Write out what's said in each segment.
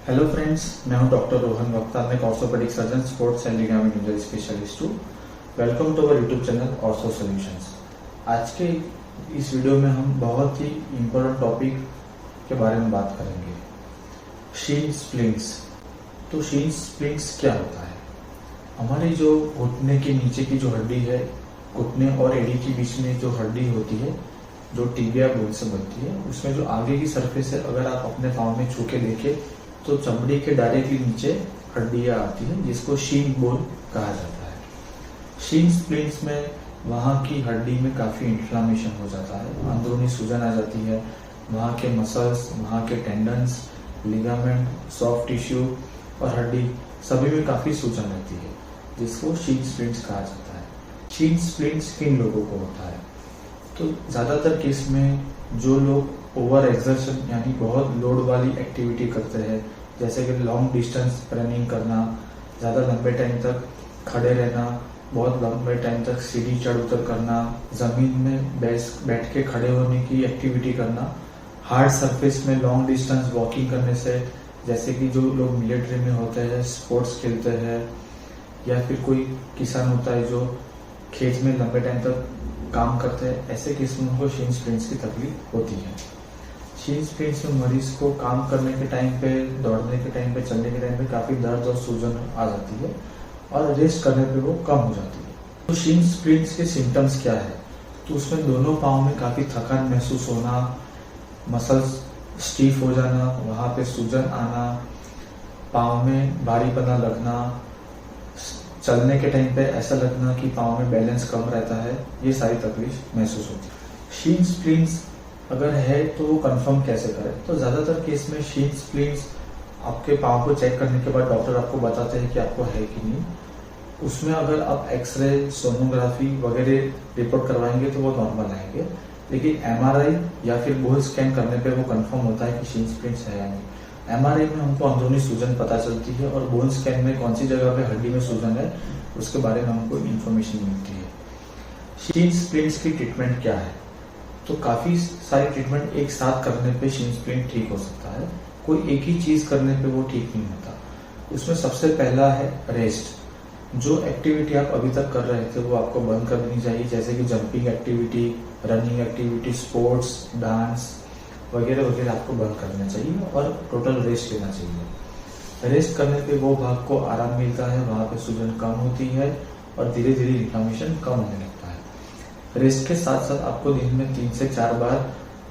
Hello friends, मैं हूं doctor Rohan Vakta. मैं orthopaedic surgeon, sports and ligament injury specialist हूं। Welcome to our YouTube channel ortho solutions. आज के इस वीडियो में हम बहुत ही इम्पोर्टेंट टॉपिक के बारे में बात करेंगे, शीन स्प्लिंट्स। तो शीन स्प्लिंट्स क्या होता है? हमारी जो घुटने के नीचे की जो हड्डी है, घुटने और एड़ी के बीच में जो हड्डी होती है, जो टिबिया बोन से बनती है, उसमें जो आगे की सरफेस है, अगर आप अपने पाँव में छू के देखें तो चमड़ी के डायरेक्टली नीचे हड्डियां आती हैं, जिसको शीन बोन कहा जाता है। शीन स्प्लिंट्स में वहाँ की हड्डी में काफी इन्फ्लामेशन हो जाता है, अंदरूनी सूजन आ जाती है, वहाँ के मसल्स, वहाँ के टेंडन्स, लिगामेंट, सॉफ्ट टिश्यू और हड्डी सभी में काफी सूजन रहती है, जिसको शीन स्प्लिंट्स कहा जाता है। शीन स्प्लिंट्स किन लोगों को होता है? तो ज्यादातर केस में जो लोग ओवर एक्सर्शन यानी बहुत लोड वाली एक्टिविटी करते हैं, जैसे कि लॉन्ग डिस्टेंस रनिंग करना, ज़्यादा लंबे टाइम तक खड़े रहना, बहुत लंबे टाइम तक सीढ़ी चढ़ उतर करना, ज़मीन में बैठ के खड़े होने की एक्टिविटी करना, हार्ड सरफेस में लॉन्ग डिस्टेंस वॉकिंग करने से, जैसे कि जो लोग मिलिट्री में होते हैं, स्पोर्ट्स खेलते हैं, या फिर कोई किसान होता है जो खेत में लंबे टाइम तक काम करते हैं, ऐसे केस में उनको शीन स्प्लिंट्स की तकलीफ होती है। शीन स्प्लिंट्स में मरीज को काम करने के टाइम पे, दौड़ने के टाइम पे, चलने के टाइम पे काफी दर्द और सूजन आ जाती है और रेस्ट करने पे वो कम हो जाती है। तो शीन स्प्लिंट्स के सिम्टम्स क्या है? तो उसमें दोनों पाँव में काफी थकान महसूस होना, मसल्स स्टीफ हो जाना, वहां पे सूजन आना, पाँव में भारीपना लगना, चलने के टाइम पे ऐसा लगना कि पाँव में बैलेंस कम रहता है, ये सारी तकलीफ महसूस होती है। शीन स्प्लिंट्स अगर है तो वो कंफर्म कैसे करें? तो ज्यादातर केस में शीन स्प्लिंट्स आपके पाँव को चेक करने के बाद डॉक्टर आपको बताते हैं कि आपको है कि नहीं। उसमें अगर आप एक्सरे, सोनोग्राफी वगैरह रिपोर्ट करवाएंगे तो वो नॉर्मल आएंगे, लेकिन एमआरआई या फिर बोन स्कैन करने पे वो कंफर्म होता है कि शीन स्प्लिंट्स है या नहीं। एमआरआई में हमको अंदरूनी सूजन पता चलती है और बोन स्कैन में कौन सी जगह पे हड्डी में सूजन है उसके बारे में हमको इन्फॉर्मेशन मिलती है। शीन स्प्लिंट्स की ट्रीटमेंट क्या है? तो काफी सारी ट्रीटमेंट एक साथ करने पे शीन स्प्लिंट ठीक हो सकता है, कोई एक ही चीज करने पे वो ठीक नहीं होता। उसमें सबसे पहला है रेस्ट। जो एक्टिविटी आप अभी तक कर रहे थे वो आपको बंद कर देनी चाहिए, जैसे कि jumping activity, running activity, sports, dance वगैरह वगैरह आपको बंद कर देना चाहिए और टोटल रेस्ट लेना चाहिए। रेस्ट करने पे वो भाग को आराम मिलता है, वहां पे सूजन कम होती है और धीरे धीरे इन्फ्लेमेशन कम होने लगता है। रेस्ट के साथ साथ आपको दिन में 3 से 4 बार,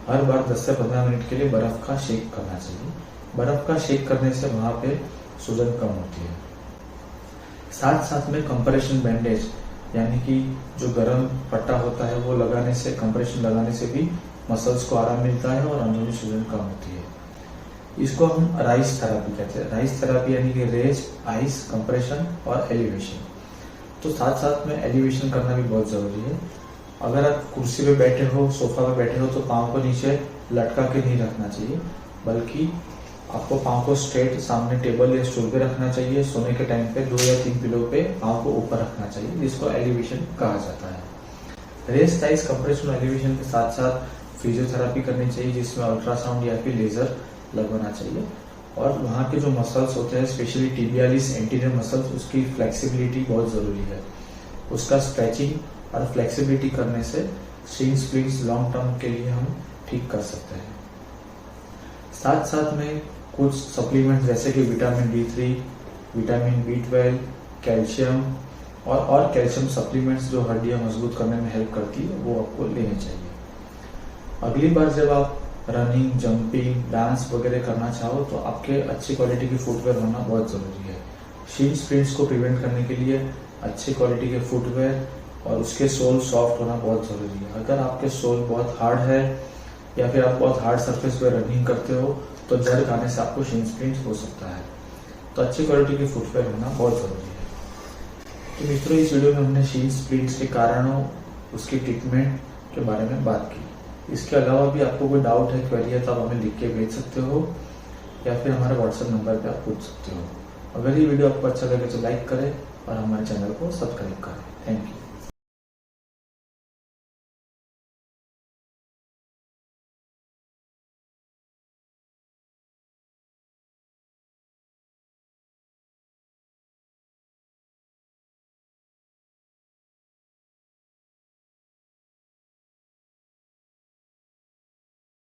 हर बार 10 से 15 मिनट के लिए बर्फ का शेक करना चाहिए। बर्फ का शेक करने से वहां पे सूजन कम होती है। साथ साथ में कंप्रेशन बैंडेज यानी कि जो गर्म पट्टा होता है वो लगाने से, कंप्रेशन लगाने से भी मसल्स को आराम मिलता है और अंदरूनी सूजन कम होती है। इसको हम राइस थेरापी कहते हैं। राइस थेरापी यानी कि रेस्ट, आइस, कंप्रेशन और एलिवेशन। तो साथ साथ में एलिवेशन करना भी बहुत जरूरी है। अगर आप कुर्सी पे बैठे हो, सोफा पे बैठे हो, तो पाँव को नीचे लटका के नहीं रखना चाहिए, बल्कि आपको पाँव को स्ट्रेट सामने टेबल या स्टूल पे रखना चाहिए। सोने के टाइम पे 2 या 3 पिलो पे पाँव को ऊपर रखना चाहिए, जिसको एलिवेशन कहा जाता है। रेस्ट, आइस, कंप्रेशन और एलिवेशन के साथ साथ फिजियोथेरापी करनी चाहिए, जिसमें अल्ट्रासाउंड या फिर लेजर लगवाना चाहिए। और वहाँ के जो मसल्स होते हैं, स्पेशली टिबियालिस एंटीरियर मसल्स, उसकी फ्लेक्सिबिलिटी बहुत जरूरी है। उसका स्ट्रेचिंग और फ्लेक्सिबिलिटी करने से शीन स्प्लिंट्स लॉन्ग टर्म के लिए हम ठीक कर सकते हैं। साथ साथ में कुछ सप्लीमेंट जैसे कि vitamin D3, vitamin B12, calcium और कैल्शियम सप्लीमेंट्स जो हड्डियां मजबूत करने में हेल्प करती है, वो आपको लेने चाहिए। अगली बार जब आप रनिंग, जंपिंग, डांस वगैरह करना चाहो तो आपके अच्छी क्वालिटी की फुटवेयर होना बहुत जरूरी है। शीन स्प्लिंट्स को प्रिवेंट करने के लिए अच्छी क्वालिटी के फुटवेयर और उसके सोल सॉफ्ट होना बहुत जरूरी है। अगर आपके सोल बहुत हार्ड है या फिर आप बहुत हार्ड सरफेस पे रनिंग करते हो तो जड़ खाने से आपको शीन स्प्लिंट्स हो सकता है। तो अच्छी क्वालिटी की फुटवेयर होना बहुत जरूरी है। तो मित्रों, इस वीडियो में हमने शीन स्प्लिंट्स के कारणों, उसकी ट्रीटमेंट के बारे में बात की। इसके अलावा भी आपको कोई डाउट है, क्वेरी है, तो आप हमें लिख के भेज सकते हो या फिर हमारे व्हाट्सएप नंबर पे आप पूछ सकते हो। अगर ये वीडियो आपको अच्छा लगे तो लाइक करें और हमारे चैनल को सब्सक्राइब करें। Thank you.